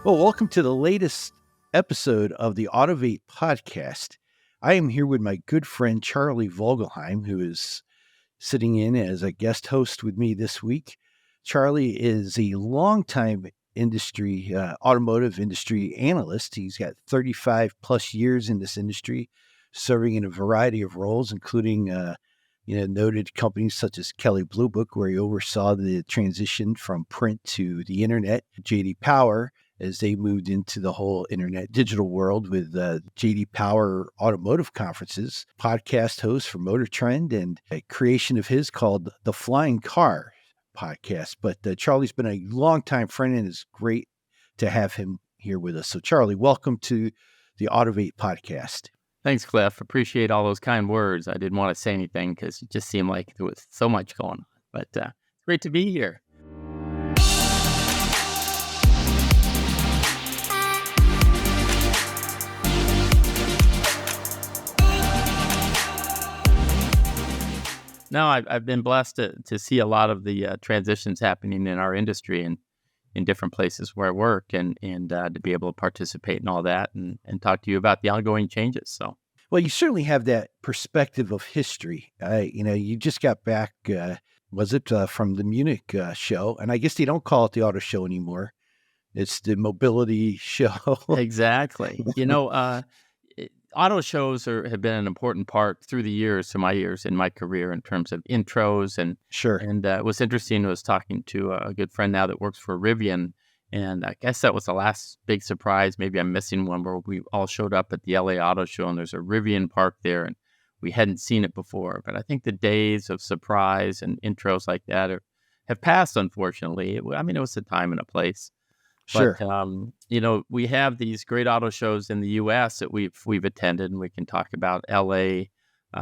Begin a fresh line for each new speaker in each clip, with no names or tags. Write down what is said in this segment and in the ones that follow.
Well, welcome to the latest episode of the Autovate podcast. I am here with my good friend Charlie Vogelheim, who is sitting in as a guest host with me this week. Charlie is a longtime automotive industry analyst. He's got 35 plus years in this industry, serving in a variety of roles, including noted companies such as Kelley Blue Book, where he oversaw the transition from print to the internet, J.D. Power, as they moved into the whole internet digital world with J.D. Power Automotive conferences, podcast host for Motor Trend, and a creation of his called The Flying Car podcast. But Charlie's been a longtime friend, and it's great to have him here with us. So Charlie, welcome to the Autovate podcast.
Thanks, Cliff. Appreciate all those kind words. I didn't want to say anything because it just seemed like there was so much going on. But it's great to be here. No, I've been blessed to see a lot of the transitions happening in our industry and in different places where I work, and to be able to participate in all that and talk to you about the ongoing changes. So,
well, you certainly have that perspective of history. You just got back, from the Munich show, and I guess they don't call it the auto show anymore. It's the mobility show.
Exactly. Auto shows have been an important part through the years, to my years in my career, in terms of intros and
sure.
And what's interesting was talking to a good friend now that works for Rivian, and I guess that was the last big surprise. Maybe I'm missing one, where we all showed up at the LA Auto Show, and there's a Rivian park there, and we hadn't seen it before. But I think the days of surprise and intros like that have passed, unfortunately. It was a time and a place.
Sure.
But, we have these great auto shows in the U.S. that we've attended, and we can talk about L.A.,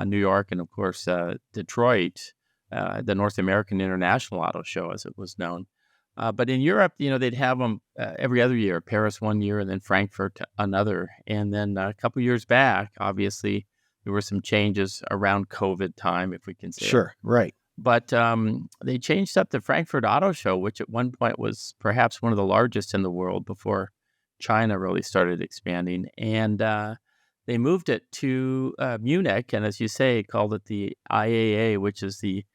New York, and, of course, Detroit, the North American International Auto Show, as it was known. But in Europe, they'd have them every other year, Paris one year and then Frankfurt another. And then a couple years back, obviously, there were some changes around COVID time, if we can say.
Sure, right.
But they changed up the Frankfurt Auto Show, which at one point was perhaps one of the largest in the world before China really started expanding. And they moved it to Munich, and as you say, called it the IAA, which is the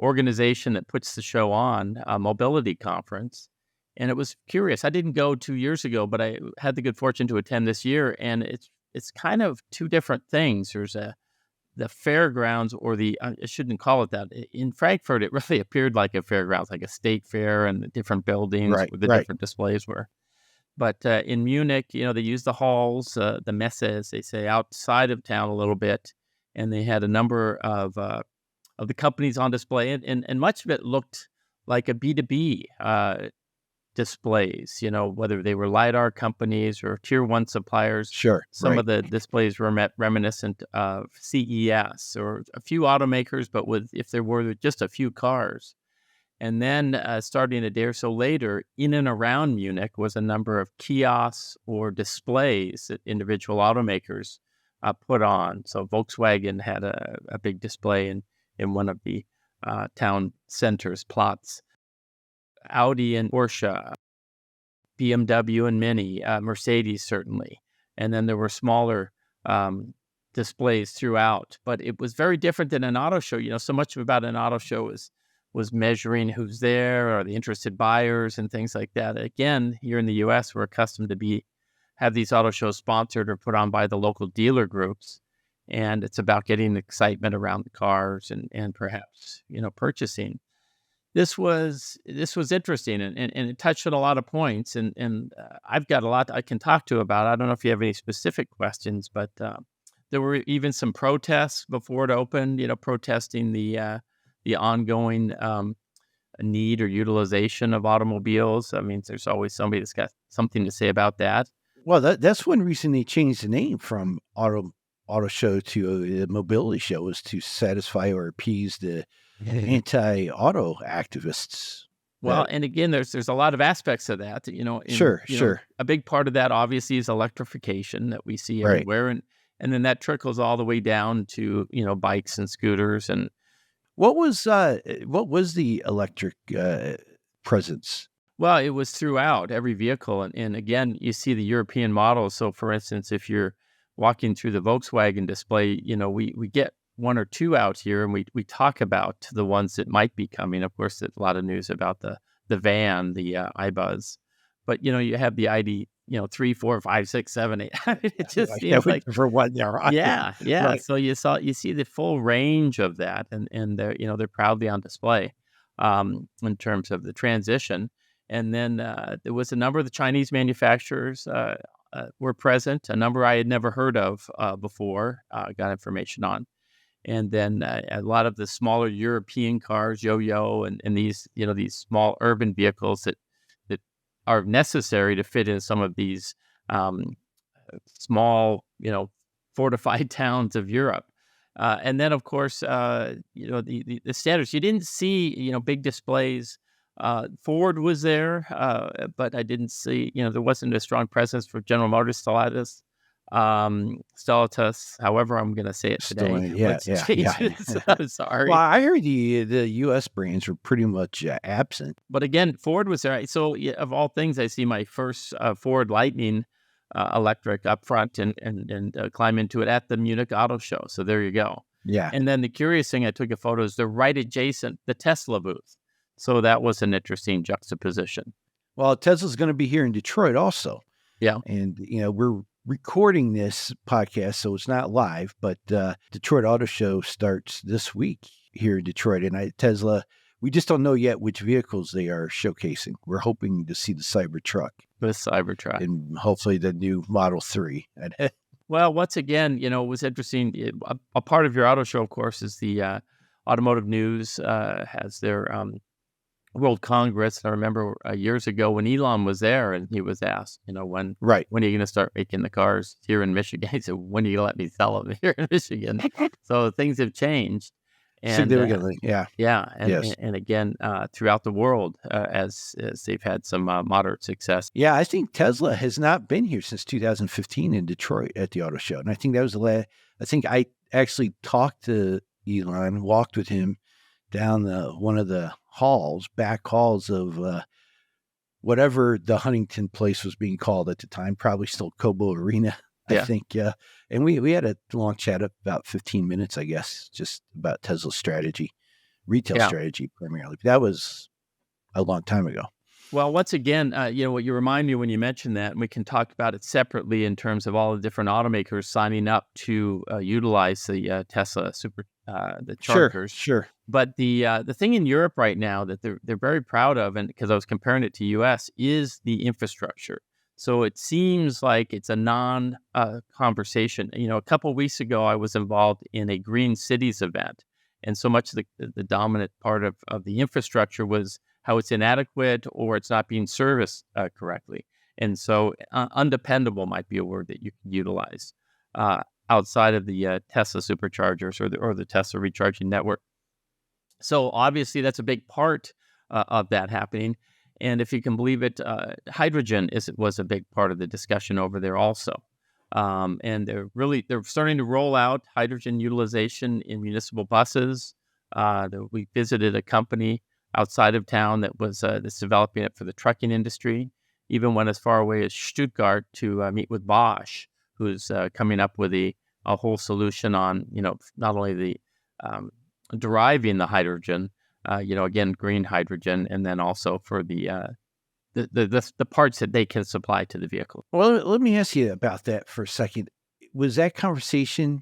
organization that puts the show on, a mobility conference. And it was curious. I didn't go 2 years ago, but I had the good fortune to attend this year. And it's kind of two different things. There's the fairgrounds, or I shouldn't call it that. In Frankfurt, it really appeared like a fairgrounds, like a state fair, and the different buildings where the different displays were. But in Munich, they used the halls, the messes, they say, outside of town a little bit, and they had a number of the companies on display, and much of it looked like a B2B displays, whether they were LiDAR companies or tier one suppliers.
Sure.
Some of the displays were reminiscent of CES, or a few automakers, but if there were just a few cars. And then starting a day or so later, in and around Munich was a number of kiosks or displays that individual automakers put on. So Volkswagen had a big display in one of the town centers, plots. Audi and Porsche, BMW and Mini, Mercedes certainly. And then there were smaller displays throughout. But it was very different than an auto show. So much about an auto show was measuring who's there, or the interested buyers and things like that. Again, here in the U.S., we're accustomed to have these auto shows sponsored or put on by the local dealer groups. And it's about getting the excitement around the cars and perhaps, purchasing. This was interesting, and it touched on a lot of points, and I've got a lot I can talk to about. I don't know if you have any specific questions, but there were even some protests before it opened, protesting the ongoing need or utilization of automobiles. I mean, there's always somebody that's got something to say about that.
Well, that's one reason they changed the name from auto show to a mobility show, was to satisfy or appease the anti-auto activists.
Well, and again, there's a lot of aspects of that.
Sure.
A big part of that obviously is electrification that we see everywhere, and then that trickles all the way down to bikes and scooters. And
what was the electric presence?
Well, it was throughout every vehicle, and again, you see the European models. So, for instance, if you're walking through the Volkswagen display, we get one or two out here, and we talk about the ones that might be coming. Of course, there's a lot of news about the van, the iBuzz, but you have the ID, 3, 4, 5, 6, 7, 8. I mean, it just
Yeah,
seems like
for one, yeah, right.
yeah, yeah.
Right.
So you see the full range of that, and they're proudly on display, in terms of the transition. And then there was a number of the Chinese manufacturers were present, a number I had never heard of before. Got information on, and then a lot of the smaller European cars, Yo-Yo, and these small urban vehicles that are necessary to fit in some of these um, small, fortified towns of Europe. And then, of course, the standards. You didn't see, big displays. Ford was there, but I didn't see, there wasn't a strong presence for General Motors, Stellantis, however I'm going to say it
Still
today,
in, yeah,
which
yeah, yeah.
changes. I'm
Well,
sorry.
I heard the U.S. brands were pretty much absent.
But again, Ford was there. So yeah, of all things, I see my first Ford Lightning electric up front and climb into it at the Munich Auto Show. So there you go.
Yeah.
And then the curious thing, I took a photo, is they're right adjacent the Tesla booth. So that was an interesting juxtaposition.
Well, Tesla's going to be here in Detroit also.
Yeah.
And, we're recording this podcast, so it's not live, but Detroit Auto Show starts this week here in Detroit. And Tesla, we just don't know yet which vehicles they are showcasing. We're hoping to see the Cybertruck
The Cybertruck.
and hopefully the new Model 3.
Well, once again, it was interesting. A part of your auto show, of course, is the Automotive News has their World Congress. I remember years ago when Elon was there and he was asked, when
Right.
when are you going to start making the cars here in Michigan? He said, when are you going to let me sell them here in Michigan? So things have changed. And
Significantly, yeah.
yeah, and,
Yes.
and again, throughout the world, as they've had some moderate success.
Yeah, I think Tesla has not been here since 2015 in Detroit at the auto show. And I think that was the last, I think I actually talked to Elon, walked with him down one of the back halls of whatever the Huntington place was being called at the time, probably still Cobo Arena, I
Yeah.
think. And we had a long chat of about 15 minutes, I guess, just about Tesla's strategy, retail
Yeah.
strategy primarily. But that was a long time ago.
Well, once again, what you remind me when you mention that, and we can talk about it separately in terms of all the different automakers signing up to utilize the Tesla the chargers.
Sure.
But the thing in Europe right now that they're very proud of, and because I was comparing it to U.S., is the infrastructure. So it seems like it's a non-conversation. A couple of weeks ago, I was involved in a Green Cities event, and so much of the dominant part of the infrastructure was how it's inadequate or it's not being serviced correctly. And so undependable might be a word that you can utilize outside of the Tesla superchargers or the Tesla recharging network. So obviously that's a big part of that happening. And if you can believe it, hydrogen was a big part of the discussion over there also. And they're starting to roll out hydrogen utilization in municipal buses. We visited a company outside of town that's developing it for the trucking industry. Even went as far away as Stuttgart to meet with Bosch, who's coming up with a whole solution on not only the deriving the hydrogen, again green hydrogen, and then also for the parts that they can supply to the vehicle.
Well, let me ask you about that for a second. Was that conversation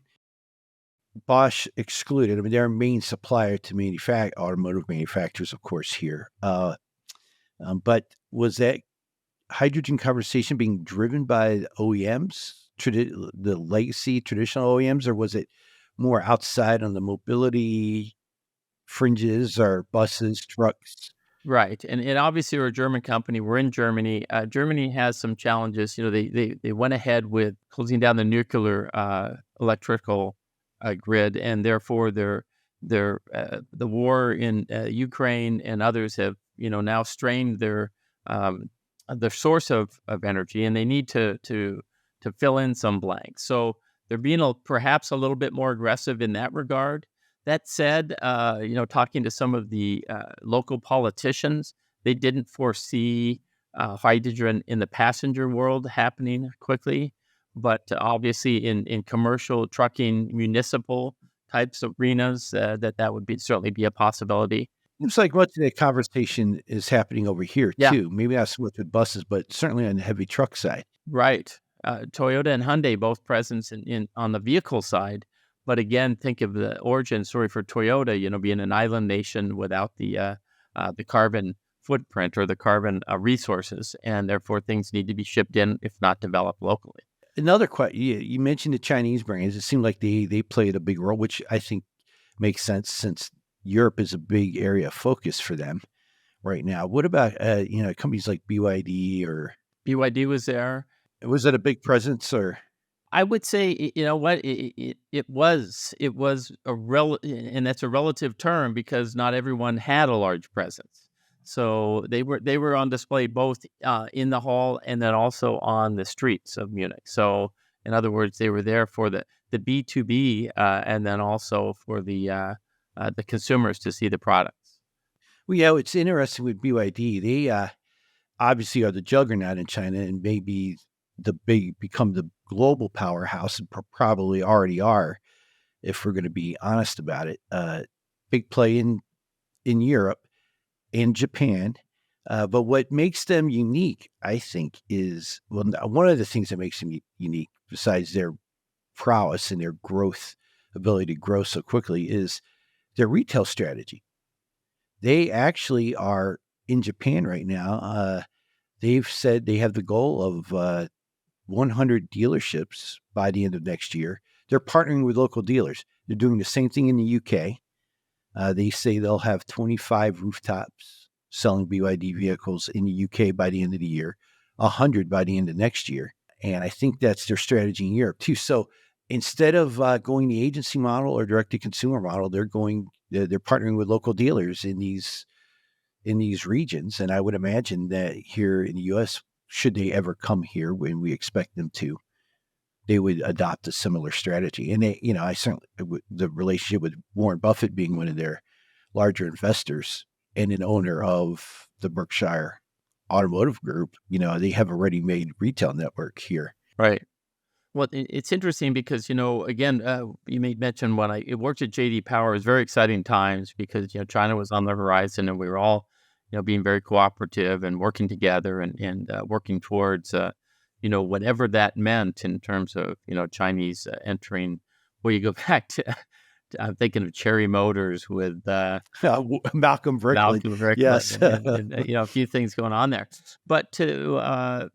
Bosch excluded? I mean, they're a main supplier to automotive manufacturers, of course, here. But was that hydrogen conversation being driven by the OEMs, the legacy traditional OEMs, or was it more outside on the mobility fringes or buses, trucks?
Right, and obviously we're a German company. We're in Germany. Germany has some challenges. They went ahead with closing down the nuclear electrical grid, and therefore the war in Ukraine and others have now strained their source of energy, and they need to fill in some blanks. So they're being perhaps a little bit more aggressive in that regard. That said, talking to some of the local politicians, they didn't foresee hydrogen in the passenger world happening quickly, but obviously in commercial trucking, municipal types of arenas, that would certainly be a possibility.
Seems like much of that conversation is happening over here
Yeah,
too. Maybe not so much with buses, but certainly on the heavy truck side.
right. Toyota and Hyundai both presence in on the vehicle side, but again, think of the origin story for Toyota. Being an island nation without the carbon footprint or the carbon resources, and therefore things need to be shipped in, if not developed locally.
Another question, you mentioned the Chinese brands. It seemed like they played a big role, which I think makes sense since Europe is a big area of focus for them right now. What about companies like BYD, or
BYD was there.
was it a big presence? Or
I would say, you know what, it was and that's a relative term because not everyone had a large presence. So they were on display both in the hall and then also on the streets of Munich. So in other words, they were there for the B2B and then also for the consumers to see the products.
well, yeah, it's interesting with BYD. They obviously are the juggernaut in China and maybe become the global powerhouse, and probably already are, if we're going to be honest about it. Big play in Europe and Japan. But what makes them unique, I think, is, well, one of the things that makes them unique, besides their prowess and their ability to grow so quickly, is their retail strategy. They actually are in Japan right now. They've said they have the goal of 100 dealerships by the end of next year. They're partnering with local dealers. They're doing the same thing in the UK. They say they'll have 25 rooftops selling BYD vehicles in the UK by the end of the year, 100 by the end of next year. And I think that's their strategy in Europe too. So instead of going the agency model or direct-to-consumer model, they're partnering with local dealers in these regions. And I would imagine that here in the U.S., should they ever come here, when we expect them to, they would adopt a similar strategy. And I certainly, the relationship with Warren Buffett being one of their larger investors and an owner of the Berkshire Automotive Group, they have a ready-made retail network here.
Right. Well, it's interesting because, again, you made mention when I worked at JD Power, it was very exciting times because, China was on the horizon and we were all, being very cooperative and working together and working towards, whatever that meant in terms of, Chinese entering. Well, you go back to, I'm thinking of Cherry Motors with
Malcolm Bricklin.
Malcolm Bricklin
Yes.
and, a few things going on there. But to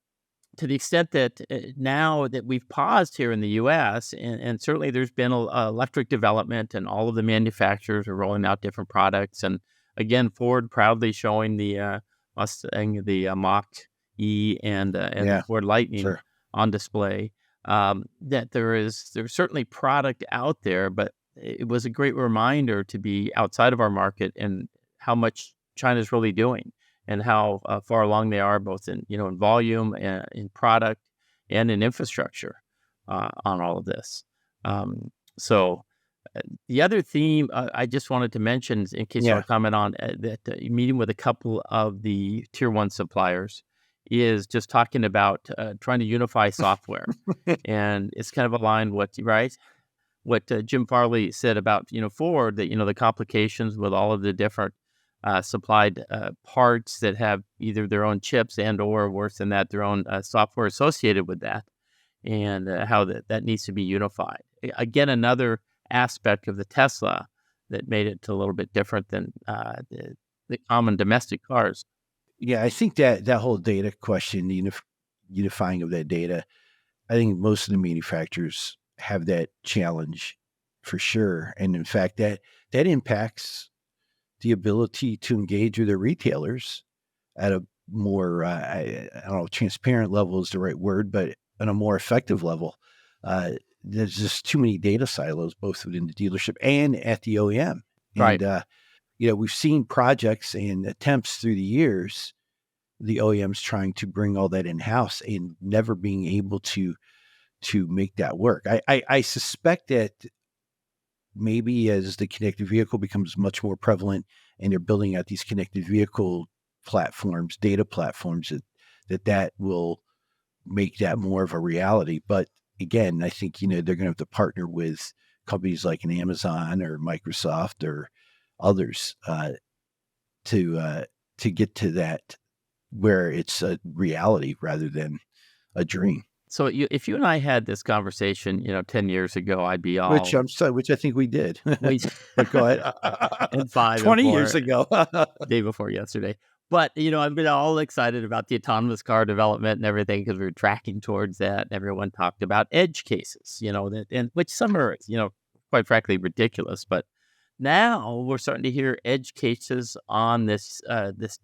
the extent that now that we've paused here in the U.S., and certainly there's been electric development and all of the manufacturers are rolling out different products. And again, Ford proudly showing the Mustang, the Mach-E and the Ford Lightning
Sure.
on display, that there's certainly product out there, but it was a great reminder to be outside of our market and how much China's really doing, and how far along they are, both in in volume and in product and in infrastructure on all of this. So the other theme I just wanted to mention, in case you want to comment on, that meeting with a couple of the tier one suppliers is just talking about trying to unify software, and it's kind of aligned what Jim Farley said about Ford, that the complications with all of the different supplied parts that have either their own chips and, or worse than that, their own software associated with that, and how that needs to be unified. Again, another aspect of the Tesla that made it a little bit different than the common domestic cars.
Yeah, I think that whole data question, the unifying of that data, I think most of the manufacturers have that challenge for sure. And in fact, that impacts the ability to engage with their retailers at a more, I don't know, transparent level is the right word, but on a more effective level. There's just too many data silos, both within the dealership and at the OEM.
Right.
And, we've seen projects and attempts through the years, the OEMs trying to bring all that in-house and never being able to make that work. I suspect that maybe as the connected vehicle becomes much more prevalent and they're building out these connected vehicle platforms, data platforms, that will make that more of a reality. But again, I think, they're going to have to partner with companies like an Amazon or Microsoft or others to get to that where it's a reality rather than a dream.
So if you and I had this conversation, 10 years ago, I'd be
Which
all
which I think we did.
we
But go ahead.
and 5 and
20 years
4
ago.
day before yesterday. But, I've been all excited about the autonomous car development and everything because we were tracking towards that. And everyone talked about edge cases, and which some are, quite frankly, ridiculous. But now we're starting to hear edge cases on this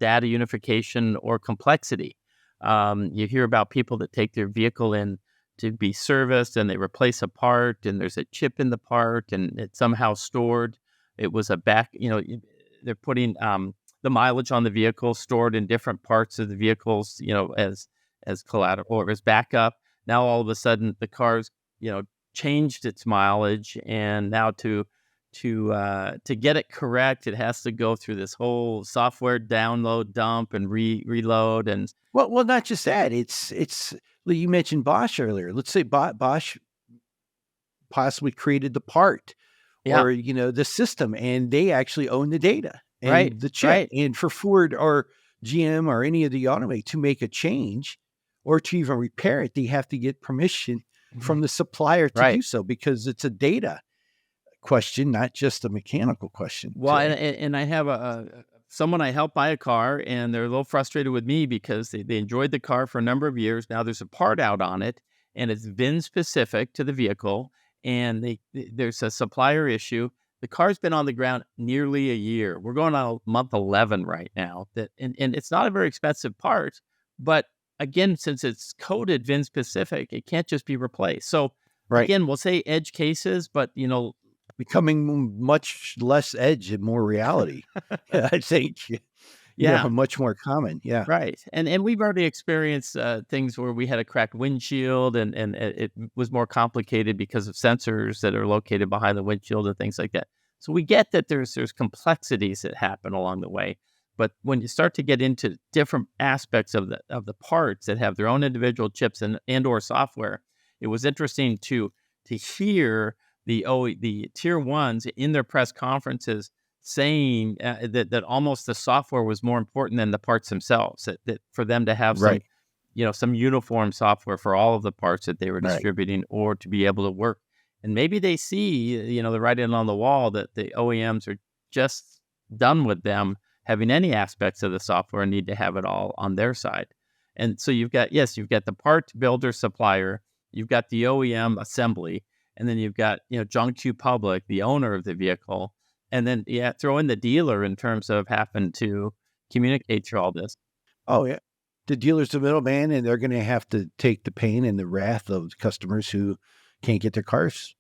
data unification or complexity. You hear about people that take their vehicle in to be serviced and they replace a part and there's a chip in the part and it's somehow stored. It was they're putting the mileage on the vehicle stored in different parts of the vehicles, as collateral or as backup. Now all of a sudden the car's, changed its mileage, and now to get it correct, it has to go through this whole software download, dump, and reload. And
Well, not just that. It's you mentioned Bosch earlier. Let's say Bosch possibly created the part
yeah,
or the system, and they actually own the data and
right,
the chip.
right.
And for Ford or GM or any of the automakers to make a change or to even repair it, they have to get permission from the supplier to do
Right.
so because it's a data question, not just a mechanical question.
Well, and I have someone I helped buy a car, and they're a little frustrated with me because they enjoyed the car for a number of years. Now there's a part out on it, and it's VIN specific to the vehicle, and there's a supplier issue. The car's been on the ground nearly a year. We're going on month 11 right now. And it's not a very expensive part, but again, since it's coded VIN specific, it can't just be replaced. So
Right.
again, we'll say edge cases, but
Becoming much less edge and more reality. I think,
yeah.
much more common. Yeah.
Right. And we've already experienced things where we had a cracked windshield and it was more complicated because of sensors that are located behind the windshield and things like that. So we get that there's complexities that happen along the way. But when you start to get into different aspects of the parts that have their own individual chips and or software, it was interesting to hear the tier ones in their press conferences saying that almost the software was more important than the parts themselves. That for them to have
Right.
some uniform software for all of the parts that they were
Right.
distributing, or to be able to work. And maybe they see the writing on the wall that the OEMs are just done with them having any aspects of the software and need to have it all on their side. And so you've got the part builder supplier, you've got the OEM assembly, and then you've got, John Q. Public, the owner of the vehicle, and then throw in the dealer in terms of having to communicate through all this.
Oh, yeah. The dealer's the middleman, and they're going to have to take the pain and the wrath of customers who can't get their cars.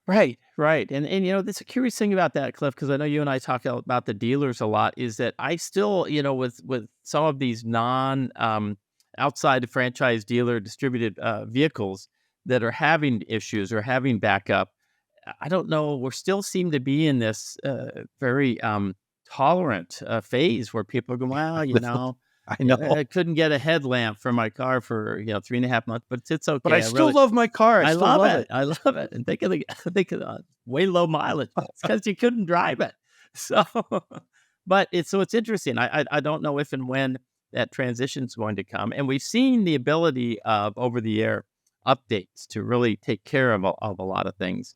Right, right. And there's a curious thing about that, Cliff, because I know you and I talk about the dealers a lot, is that I still, with some of these outside franchise dealer distributed vehicles that are having issues or having backup, I don't know, we still seem to be in this very tolerant phase where people go, well,
I know.
I couldn't get a headlamp for my car for 3.5 months, but it's okay.
But I still love my car. I still love it.
I love it. And think of the way low mileage. It's because you couldn't drive it. So, but it's interesting. I don't know if and when that transition is going to come. And we've seen the ability of over-the-air updates to really take care of a lot of things.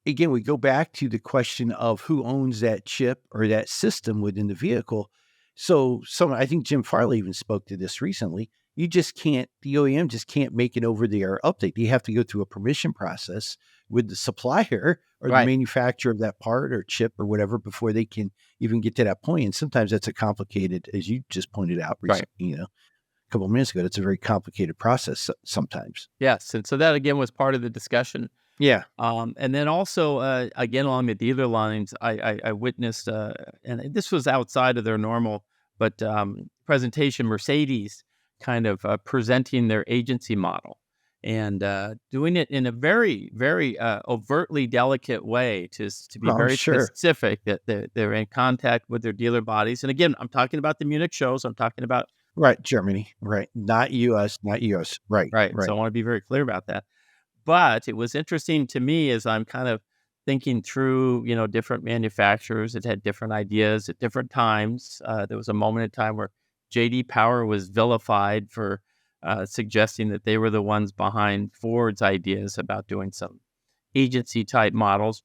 Again, we go back to the question of who owns that chip or that system within the vehicle. So I think Jim Farley even spoke to this recently. The OEM just can't make an over-the-air update. You have to go through a permission process with the supplier or
Right.
the manufacturer of that part or chip or whatever before they can even get to that point. And sometimes that's a complicated, as you just pointed out recently, a couple of minutes ago, that's a very complicated process sometimes.
Yes. And so that, again, was part of the discussion.
Yeah.
And then also, again, along the dealer lines, I witnessed, and this was outside of their normal, presentation, Mercedes kind of presenting their agency model. and doing it in a very, very overtly delicate way to be
Oh,
very
sure.
specific that they're in contact with their dealer bodies. And again, I'm talking about the Munich shows. I'm talking about
Right, Germany, right. Not US, not US. Right,
right. So
right.
I want to be very clear about that. But it was interesting to me as I'm kind of thinking through, different manufacturers that had different ideas at different times. There was a moment in time where J.D. Power was vilified for suggesting that they were the ones behind Ford's ideas about doing some agency type models.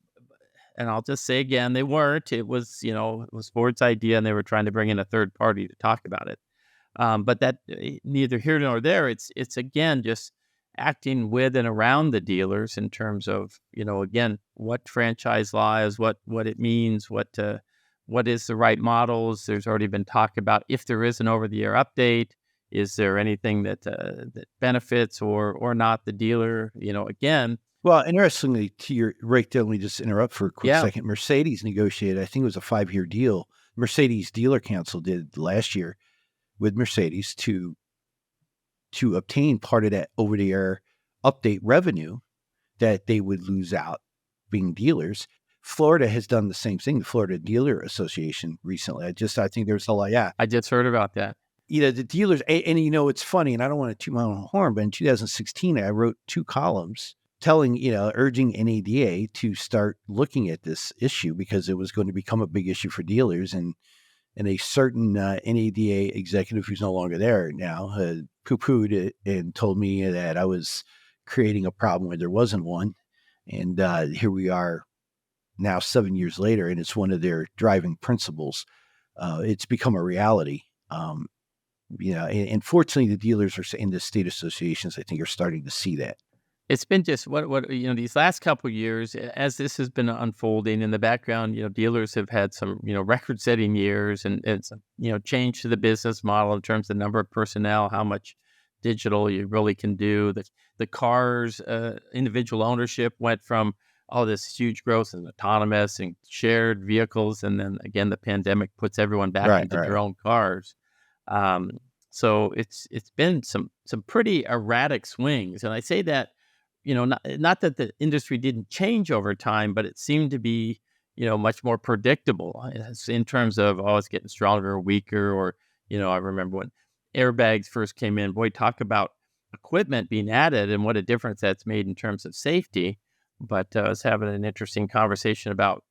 And I'll just say again, they weren't. It was Ford's idea, and they were trying to bring in a third party to talk about it. But that neither here nor there. It's again just acting with and around the dealers in terms of again what franchise law is, what it means, what is the right models. There's already been talk about if there is an over-the-air update, is there anything that benefits or not the dealer? Again,
Well, interestingly, to your right there, let me just interrupt for a quick
yeah,
second. Mercedes negotiated, I think it was a 5-year deal. Mercedes Dealer Council did last year with Mercedes to obtain part of that over-the-air update revenue that they would lose out being dealers. Florida has done the same thing. The Florida Dealer Association recently. I think there's a lot. Yeah,
I just heard about that.
the dealers, and it's funny, and I don't want to toot my own horn, but in 2016, I wrote 2 columns telling, urging NADA to start looking at this issue because it was going to become a big issue for dealers. And a certain NADA executive who's no longer there now poo-pooed it and told me that I was creating a problem where there wasn't one. And here we are now 7 years later, and it's one of their driving principles. It's become a reality. And fortunately, the dealers are in the state associations, I think, are starting to see that.
It's been just what these last couple of years as this has been unfolding in the background. Dealers have had some record-setting years, and it's change to the business model in terms of the number of personnel, how much digital you really can do. The cars, individual ownership went from this huge growth in autonomous and shared vehicles, and then again the pandemic puts everyone back into their own cars. So it's been some pretty erratic swings, and I say that. Not that the industry didn't change over time, but it seemed to be, much more predictable in terms of, it's getting stronger or weaker. Or, I remember when airbags first came in, boy, talk about equipment being added and what a difference that's made in terms of safety. But I was having an interesting conversation about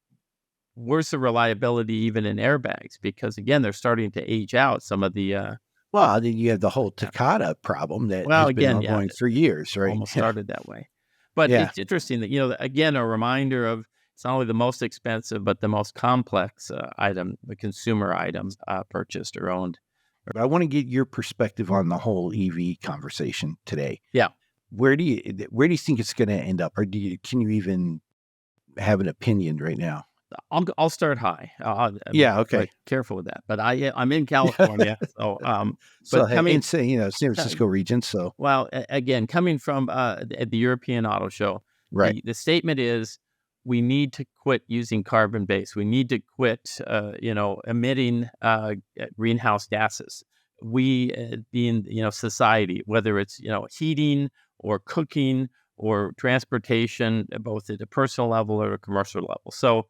where's the reliability even in airbags? Because again, they're starting to age out some of the
Well, then you have the whole Takata problem that has been
again,
ongoing for years, right?
almost started that way. But
Yeah.
it's interesting that, again, a reminder of it's not only the most expensive, but the most complex item, the consumer item purchased or owned.
But I want to get your perspective on the whole EV conversation today.
Yeah.
Where do you think it's going to end up? Or can you even have an opinion right now?
I'll start high.
Yeah, okay.
Quite careful with that. But I'm in California, so
So
coming,
San Francisco region. So
well, again, coming from the European Auto Show,
right,
the statement is we need to quit using carbon base. We need to quit, emitting greenhouse gases. We, being society, whether it's heating or cooking or transportation, both at a personal level or a commercial level. So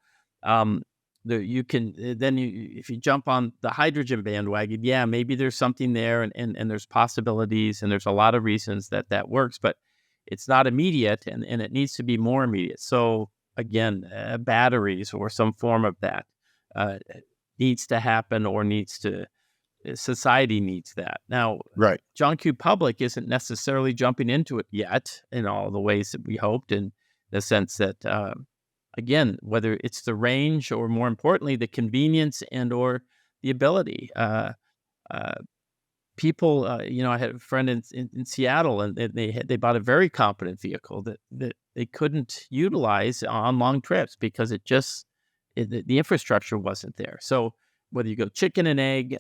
you can if you jump on the hydrogen bandwagon, yeah, maybe there's something there, and there's possibilities, and there's a lot of reasons that works, but it's not immediate, and it needs to be more immediate. So again, batteries or some form of that needs to happen, or society needs that. Now,
right.
John Q. Public isn't necessarily jumping into it yet in all the ways that we hoped, in the sense that again, whether it's the range or, more importantly, the convenience and or the ability. People, I had a friend in Seattle, and they bought a very competent vehicle that they couldn't utilize on long trips because the infrastructure wasn't there. So whether you go chicken and egg,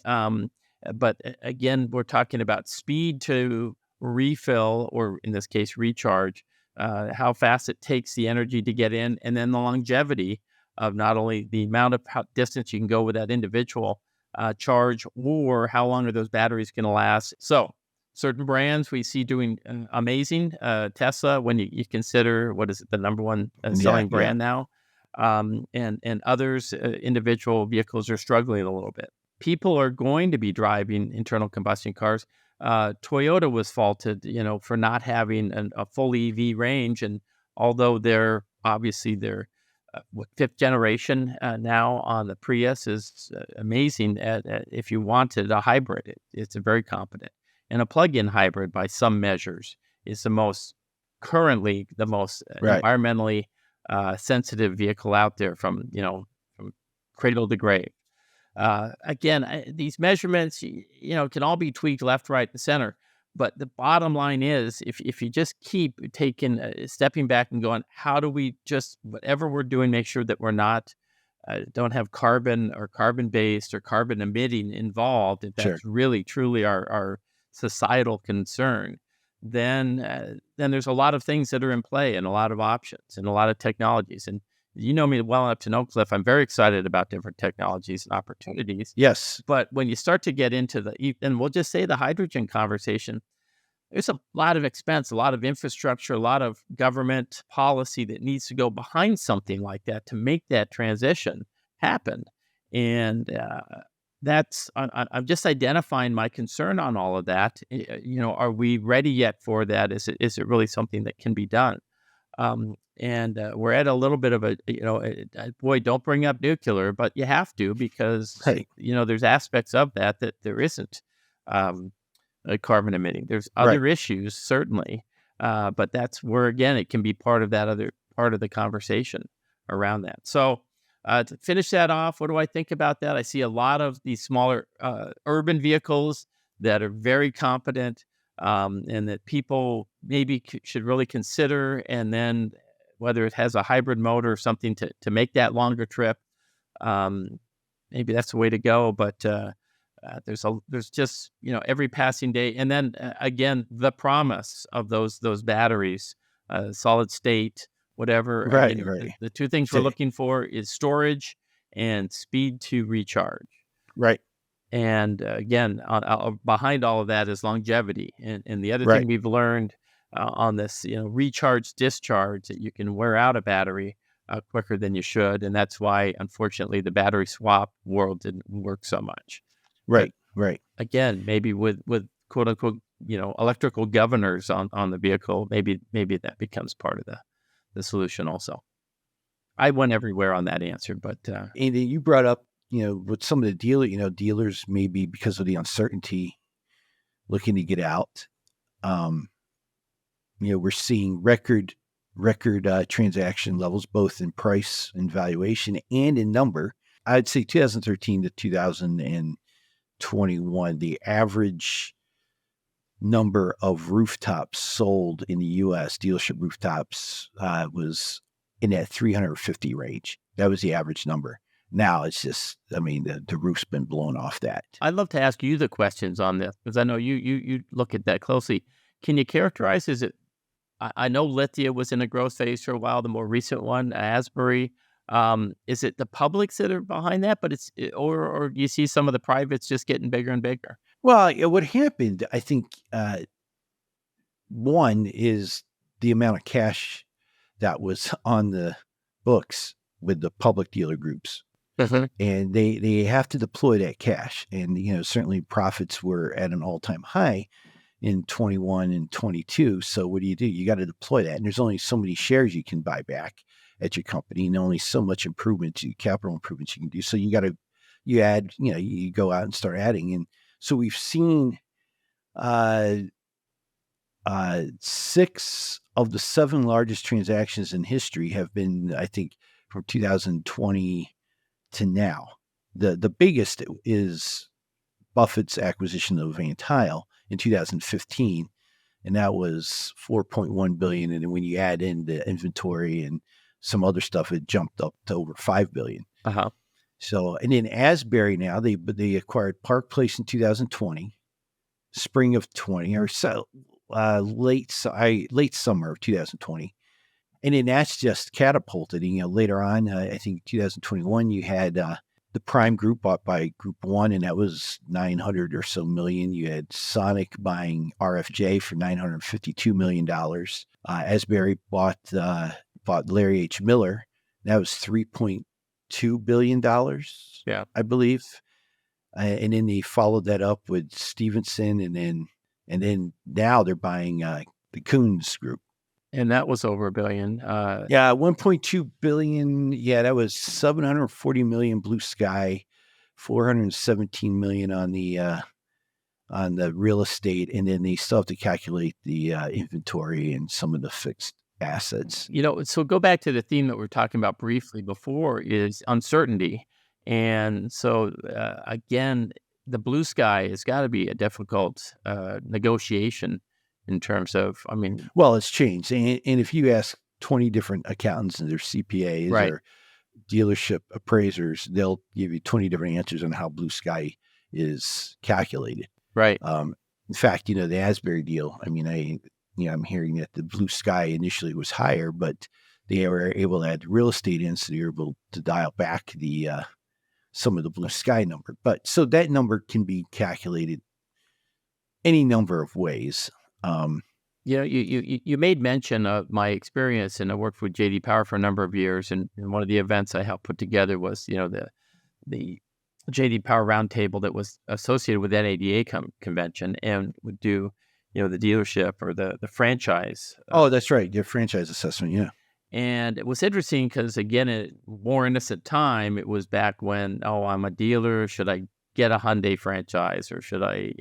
but again, we're talking about speed to refill, or in this case, recharge, how fast it takes the energy to get in, and then the longevity of not only the amount of distance you can go with that individual charge, or how long are those batteries going to last. So certain brands we see doing amazing. Tesla, when you consider, what is it, the number one selling brand now, and others, individual vehicles are struggling a little bit. People are going to be driving internal combustion cars. Toyota was faulted, for not having a full EV range, and although they're fifth generation now on the Prius is amazing. If you wanted a hybrid, it's a very competent, and a plug-in hybrid by some measures is currently the most environmentally sensitive vehicle out there from cradle to grave. Again, these measurements, can all be tweaked left, right, and center. But the bottom line is, if you just keep stepping back and going, how do we just, whatever we're doing, make sure that we're not, don't have carbon or carbon-based or carbon emitting involved, if that's really, truly our societal concern, then there's a lot of things that are in play and a lot of options and a lot of technologies. And you know me well enough to know, Cliff, I'm very excited about different technologies and opportunities.
Yes.
But when you start to get into and we'll just say the hydrogen conversation, there's a lot of expense, a lot of infrastructure, a lot of government policy that needs to go behind something like that to make that transition happen. And I'm just identifying my concern on all of that. Are we ready yet for that? Is it really something that can be done? And we're at a little bit of boy, don't bring up nuclear, but you have to, because, there's aspects of that there isn't carbon emitting. There's other issues, certainly, but that's where, again, it can be part of that other part of the conversation around that. So to finish that off, what do I think about that? I see a lot of these smaller urban vehicles that are very competent, and that people maybe should really consider, and then whether it has a hybrid motor or something to make that longer trip, maybe that's the way to go. But there's just every passing day, and then again, the promise of those batteries, solid state, whatever. The two things we're looking for is storage and speed to recharge.
Right.
And again, behind all of that is longevity. And the other thing we've learned on this, recharge, discharge, that you can wear out a battery quicker than you should. And that's why, unfortunately, the battery swap world didn't work so much.
Right.
Again, maybe with quote unquote, electrical governors on the vehicle, maybe that becomes part of the solution also. I went everywhere on that answer, but
and you brought up, with some of the dealers maybe because of the uncertainty looking to get out. We're seeing record transaction levels, both in price and valuation and in number. I'd say 2013 to 2021, the average number of rooftops sold in the U.S., dealership rooftops, was in that 350 range. That was the average number. Now it's just, the roof's been blown off that.
I'd love to ask you the questions on this, because I know you look at that closely. Can you characterize, I know Lithia was in a growth phase for a while, the more recent one, Asbury. Is it the publics that are behind that, or do you see some of the privates just getting bigger and bigger?
Well, what happened, I think, one is the amount of cash that was on the books with the public dealer groups. And they have to deploy that cash. And, certainly profits were at an all-time high in 21 and 22. So what do? You got to deploy that. And there's only so many shares you can buy back at your company, and only so much capital improvements you can do. So you add, you go out and start adding. And so we've seen 6 of the 7 largest transactions in history have been, I think, from 2020 to now. The biggest is Buffett's acquisition of Van Tuyl in 2015, and that was $4.1 billion. And then when you add in the inventory and some other stuff, it jumped up to over $5 billion. So, and then Asbury now, they acquired Park Place in 2020, spring of 20, or so, late summer of 2020. And then that's just catapulted. Later on, I think 2021, you had the Prime Group bought by Group One, and that was 900 or so million. You had Sonic buying RFJ for $952 million. Asbury bought Larry H. Miller. That was $3.2 billion,
Yeah.
I believe. And then they followed that up with Stevenson, and then now they're buying the Coons Group.
And that was over $1 billion.
Yeah, 1.2 billion. Yeah, that was 740 million Blue Sky, 417 million on the real estate, and then they still have to calculate the inventory and some of the fixed assets.
So go back to the theme that we were talking about briefly before, is uncertainty. And so, again, the Blue Sky has got to be a difficult negotiation in terms of,
Well, it's changed. And if you ask 20 different accountants and their CPAs
Right.
or dealership appraisers, they'll give you 20 different answers on how Blue Sky is calculated.
Right.
In fact, the Asbury deal, I'm hearing that the Blue Sky initially was higher, but they were able to add real estate in, so they were able to dial back the some of the Blue Sky number. But so that number can be calculated any number of ways.
You made mention of my experience, and I worked with JD Power for a number of years, and one of the events I helped put together was the JD Power Roundtable that was associated with that ADA convention, and would do the dealership or the franchise.
Oh, that's right, your franchise assessment, yeah.
And it was interesting because, again, at more innocent time, it was back when, I'm a dealer. Should I get a Hyundai franchise, or should I,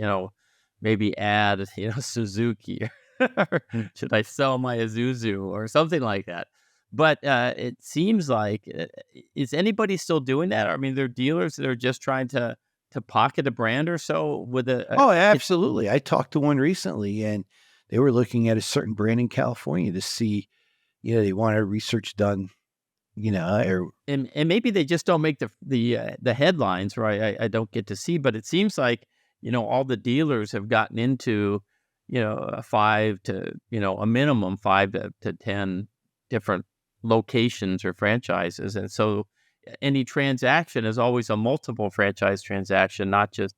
maybe add, Suzuki? Or should I sell my Isuzu or something like that? But it seems like, is anybody still doing that? I mean, there are dealers that are just trying to pocket a brand or so with
Oh, absolutely. I talked to one recently, and they were looking at a certain brand in California to see, they wanted research done, or
and maybe they just don't make the headlines, right? I don't get to see, but it seems like, all the dealers have gotten into, a minimum 5 to 10 different locations or franchises. And so any transaction is always a multiple franchise transaction, not just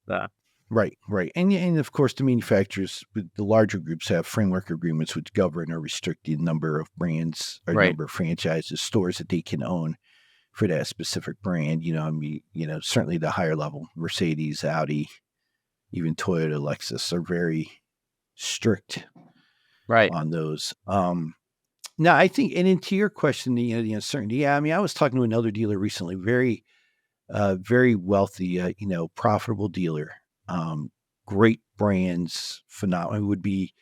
Right. And of course, the manufacturers, the larger groups, have framework agreements which govern or restrict the number of brands or
Right.
number of franchises, stores that they can own for that specific brand. Certainly the higher level, Mercedes, Audi, even Toyota, Lexus are very strict
right.
on those. Now, I think, and into your question, the uncertainty. Yeah, I was talking to another dealer recently, very, very wealthy, profitable dealer. Great brands, phenomenal. It would be,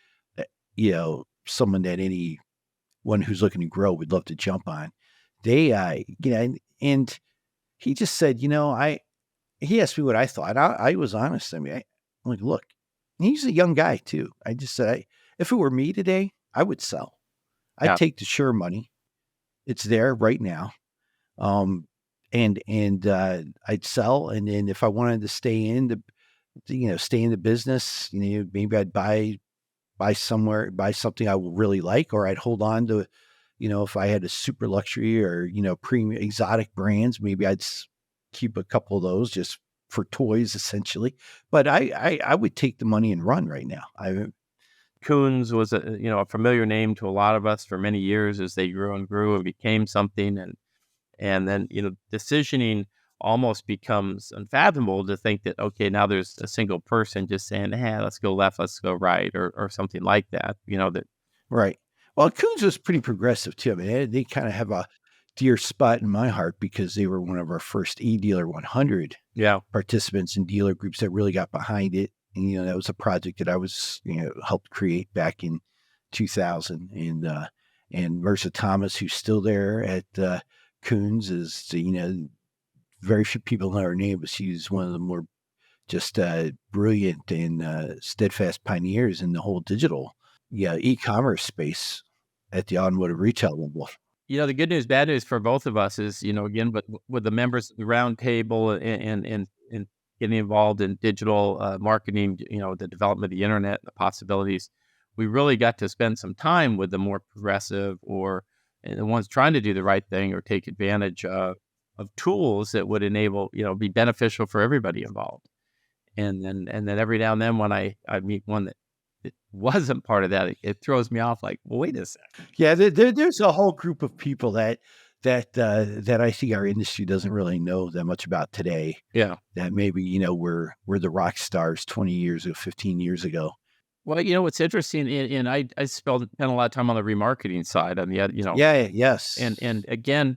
someone that anyone who's looking to grow would love to jump on. They, and he just said, he asked me what I thought. I was honest. I'm like, look, he's a young guy too. I just said, if it were me today, I would sell. I'd take the sure money. It's there right now. And I'd sell. And then if I wanted to stay in the business, maybe I'd buy something I will really like, or I'd hold on to, if I had a super luxury or, premium exotic brands, maybe I'd keep a couple of those just for toys essentially. But I would take the money and run right now.
Coons was a familiar name to a lot of us for many years as they grew and became something, and then decisioning almost becomes unfathomable to think that, okay, now there's a single person just saying, hey, let's go left, let's go right, or something like that. That
Right. Well, Coons was pretty progressive too. I mean, they kind of have a dear spot in my heart because they were one of our first eDealer 100 participants and dealer groups that really got behind it. And, that was a project that I was, helped create back in 2000. And Mercer Thomas, who's still there at Coons, is, very few people know her name, but she's one of the more just brilliant and steadfast pioneers in the whole digital e-commerce space at the automotive retail level.
The good news, bad news for both of us is, again, with the members of the roundtable and getting involved in digital marketing, the development of the internet, the possibilities, we really got to spend some time with the more progressive or the ones trying to do the right thing or take advantage of of tools that would enable, be beneficial for everybody involved. And then every now and then when I meet one that wasn't part of that, it throws me off like, well, wait a second.
Yeah, there's a whole group of people that I think our industry doesn't really know that much about today.
Yeah.
That maybe we're the rock stars 20 years ago, 15 years ago.
Well, what's interesting, and I spent a lot of time on the remarketing side, on the
Yeah, yes,
and again,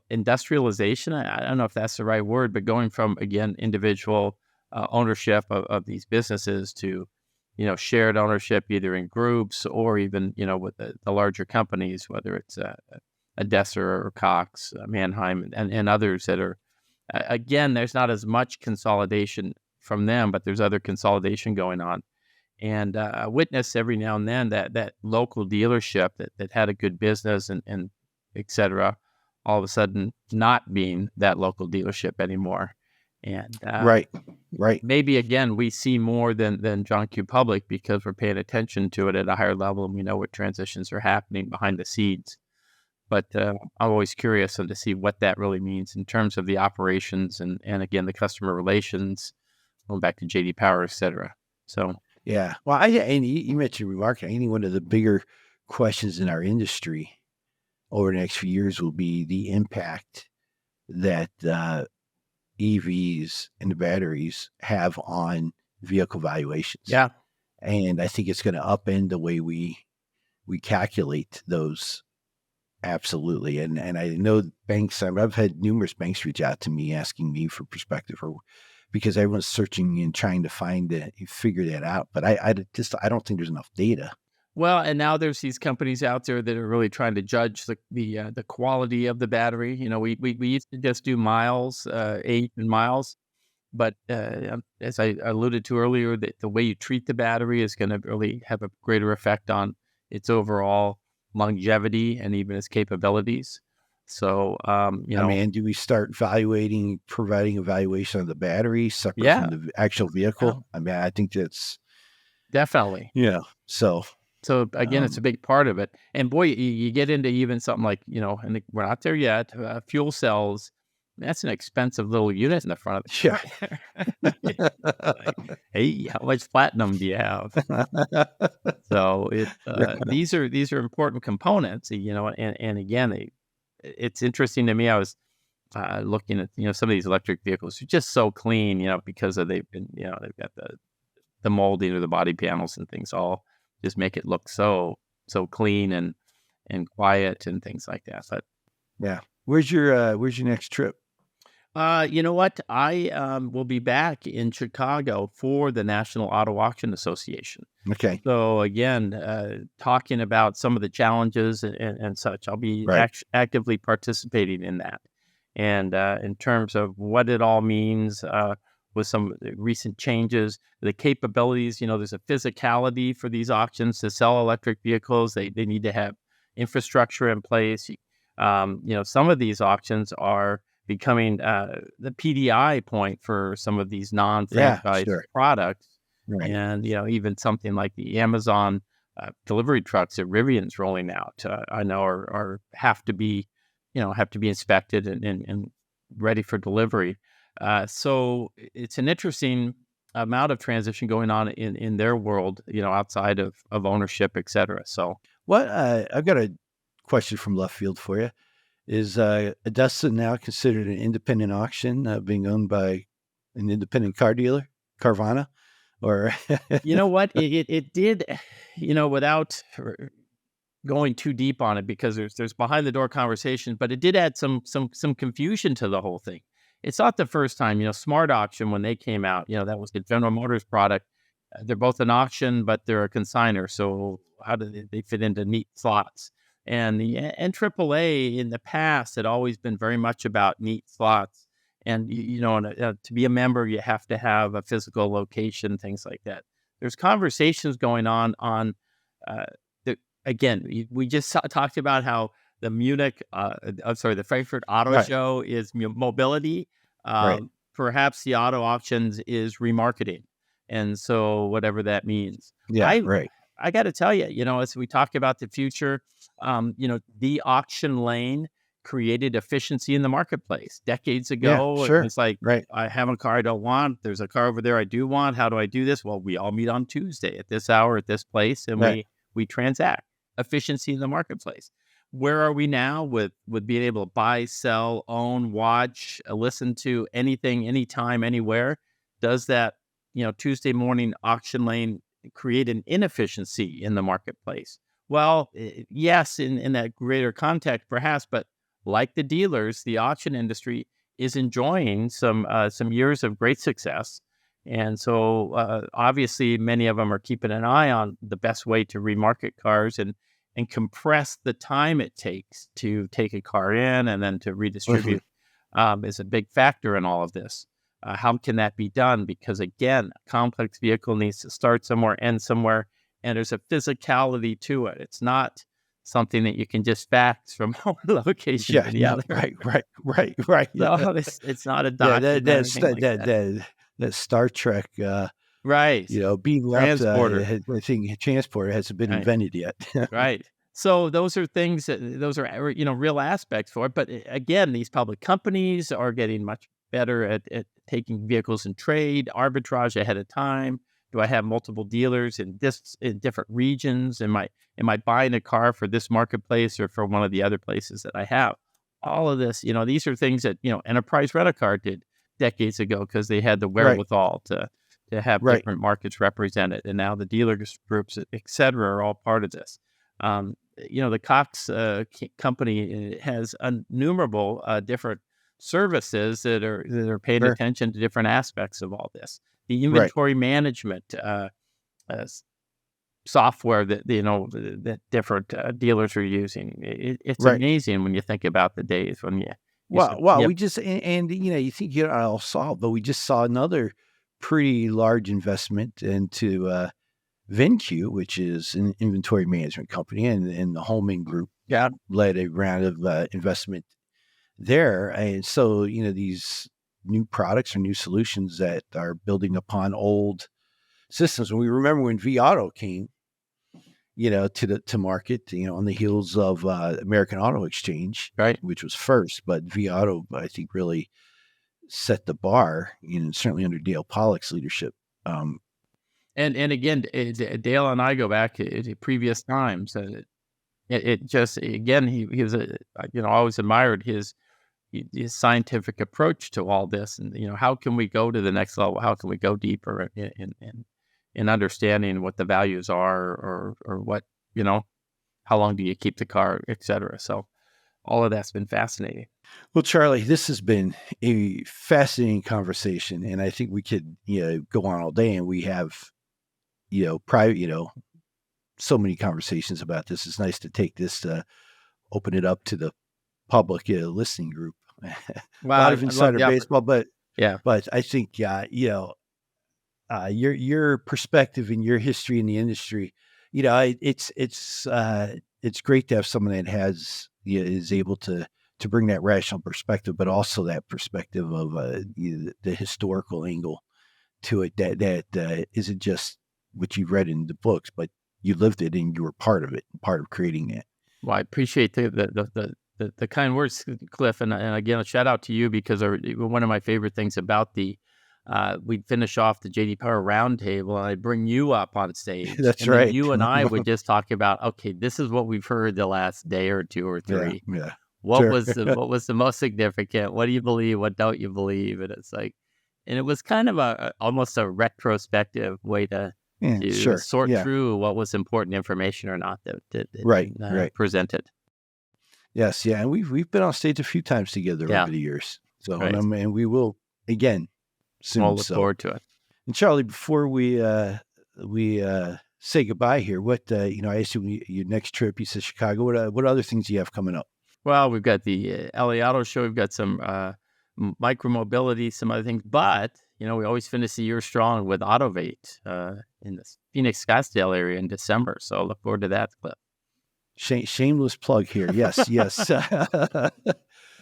industrialization. I don't know if that's the right word, but going from, again, individual ownership of these businesses to shared ownership, either in groups or even with the larger companies, whether it's a Desser or Cox, Mannheim, and others that are, again, there's not as much consolidation from them, but there's other consolidation going on. And I witness every now and then that local dealership that had a good business and et cetera, all of a sudden not being that local dealership anymore. And
right.
maybe, again, we see more than John Q. Public because we're paying attention to it at a higher level, and we know what transitions are happening behind the scenes. But I'm always curious to see what that really means in terms of the operations and again, the customer relations, going back to J.D. Power, et cetera. So,
yeah. Well, and you mentioned remarketing. I think one of the bigger questions in our industry over the next few years will be the impact that EVs and the batteries have on vehicle valuations.
yeah.
And I think it's going to upend the way we calculate those. Absolutely. And I know banks, I've had numerous banks reach out to me asking me for perspective, or because everyone's searching and trying to figure that out. But I don't think there's enough data.
Well, and now there's these companies out there that are really trying to judge the quality of the battery. We used to just do miles, age and miles, but as I alluded to earlier, the way you treat the battery is going to really have a greater effect on its overall longevity and even its capabilities. So,
I mean, do we start providing evaluation of the battery separate from the actual vehicle?
Yeah.
I mean, I think that's
Definitely.
So
again, it's a big part of it. And boy, you get into even something like, and we're not there yet, fuel cells. That's an expensive little unit in the front of the car. Like, hey, how much platinum do you have? So these are important components, and again, it's interesting to me. I was looking at some of these electric vehicles are just so clean, because they've got the molding of the body panels and things all just make it look so clean and quiet and things like that. But
yeah, where's your next trip?
You know what? I will be back in Chicago for the National Auto Auction Association.
Okay.
So again, talking about some of the challenges and such, I'll be actively participating in that. And in terms of what it all means with some recent changes, the capabilities, there's a physicality for these auctions to sell electric vehicles. They need to have infrastructure in place. Some of these auctions are becoming the PDI point for some of these non-franchise products.
Right.
And, even something like the Amazon delivery trucks that Rivian's rolling out, I know have to be inspected and ready for delivery. So it's an interesting amount of transition going on in their world, outside of ownership, et cetera. So
I've got a question from left field for you. Is Augusta now considered an independent auction, being owned by an independent car dealer, Carvana? Or
you know what? It did, without going too deep on it, because there's behind the door conversations, but it did add some confusion to the whole thing. It's not the first time. Smart Auction, when they came out, that was the General Motors product. They're both an auction, but they're a consignor. So how do they fit into neat slots? And the NAAA in the past had always been very much about neat slots. And, to be a member, you have to have a physical location, things like that. There's conversations going on again, we just talked about how the the Frankfurt Auto Show is mobility. Perhaps the auto auctions is remarketing. And so whatever that means. I got to tell you, as we talk about the future, the auction lane created efficiency in the marketplace. Decades
Yeah,
ago, it
sure.
was like,
Right.
I have a car I don't want. There's a car over there I do want. How do I do this? Well, we all meet on Tuesday at this hour at this place, and
Right.
we transact. Efficiency in the marketplace. Where are we now with being able to buy, sell, own, watch, listen to anything, anytime, anywhere? Does that, Tuesday morning auction lane create an inefficiency in the marketplace? Well, yes, in that greater context, perhaps, but like the dealers, the auction industry is enjoying some years of great success, and so obviously many of them are keeping an eye on the best way to remarket cars and compress the time it takes to take a car in and then to
Mhm.
redistribute is a big factor in all of this. How can that be done? Because again, a complex vehicle needs to start somewhere, end somewhere, and there's a physicality to it. It's not something that you can just fax from one location
Yeah.
to the
No.
other.
Right. Right. Right. Right.
No, it's not a
Yeah.
document or anything like that.
That Star Trek,
Right.
being left,
Transporter.
I think transporter hasn't been
Right.
invented yet.
Right. So those are things those are real aspects for it. But again, these public companies are getting much better at taking vehicles in trade, arbitrage ahead of time. Do I have multiple dealers in different regions? Am I buying a car for this marketplace or for one of the other places that I have? All of this, these are things that Enterprise Rent-A-Car did decades ago because they had the
Right.
wherewithal to have
Right.
different markets represented, and now the dealer groups, et cetera, are all part of this. The Cox company has innumerable different services that are paying
Sure.
attention to different aspects of all this. The
Right.
inventory management software that different dealers are using. It's
Right.
amazing when you think about the days when you
Well,
said,
well,
"Yep,
we just and you think you're all solved, but we just saw another pretty large investment into VinQ, which is an inventory management company, and the Holman Group
yeah,
led a round of investment there. And so, these new products or new solutions that are building upon old systems. And we remember when vAuto came, to market, on the heels of American Auto Exchange,
right."
which was first, but vAuto, I think, really set the bar, certainly under Dale Pollock's leadership. Um,
And again, Dale and I go back to previous times. It just again he was I always admired his scientific approach to all this, and how can we go to the next level? How can we go deeper in understanding what the values are, or what how long do you keep the car, et cetera. So all of that's been fascinating.
well, Charlie, this has been a fascinating conversation, and I think we could, go on all day, and we have, private, so many conversations about this. It's nice to take this to open it up to the public listening group. A
Well,
lot
I
of
love
insider
the
baseball,
yeah,
but I think, your perspective and your history in the industry, it's great to have someone that is able to bring that rational perspective, but also that perspective of the historical angle to it that isn't just what you read in the books, but you lived it and you were part of it, part of creating it.
well, I appreciate the kind words, Cliff, and again, a shout out to you because one of my favorite things about we'd finish off the JD Power Roundtable, and I'd bring you up on stage,
That's
and then
right.
you and I would just talk about, okay, this is what we've heard the last day or two or
Yeah,
three.
yeah,
What
sure.
was the most significant? What do you believe? What don't you believe? And it's like, and it was kind of almost a retrospective way to
Yeah, sure.
sort
Yeah,
through what was important information or not that
right,
been
right.
presented.
Yes, yeah, and we've been on stage a few times together
Yeah,
over the years. So,
right.
and we will again
We'll
soon.
look
So,
forward to it.
and Charlie, before we say goodbye here, what I assume your next trip, you said Chicago. What other things do you have coming up?
Well, we've got the LA Auto Show. We've got some micromobility, some other things. But, we always finish the year strong with Autovate in the Phoenix Scottsdale area in December. So look forward to that, Clip.
Shameless plug here. Yes, yes,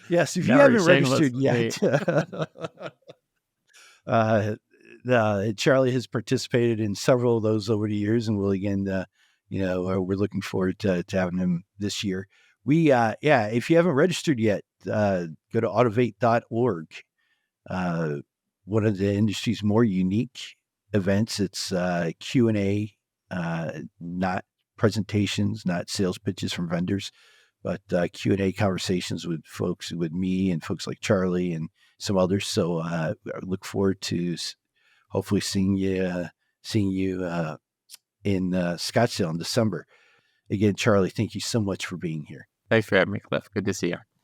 yes. If you
Never
haven't
shameless.
registered yet, uh, Charlie has participated in several of those over the years, and will again. We're looking forward to having him this year. if you haven't registered yet, go to autovate.org. One of the industry's more unique events. It's Q&A, not presentations, not sales pitches from vendors, but Q&A conversations with folks, with me and folks like Charlie and some others. So I look forward to hopefully seeing you in Scottsdale in December. Again, Charlie, thank you so much for being here.
Thanks for having me, Cliff. Good to see you.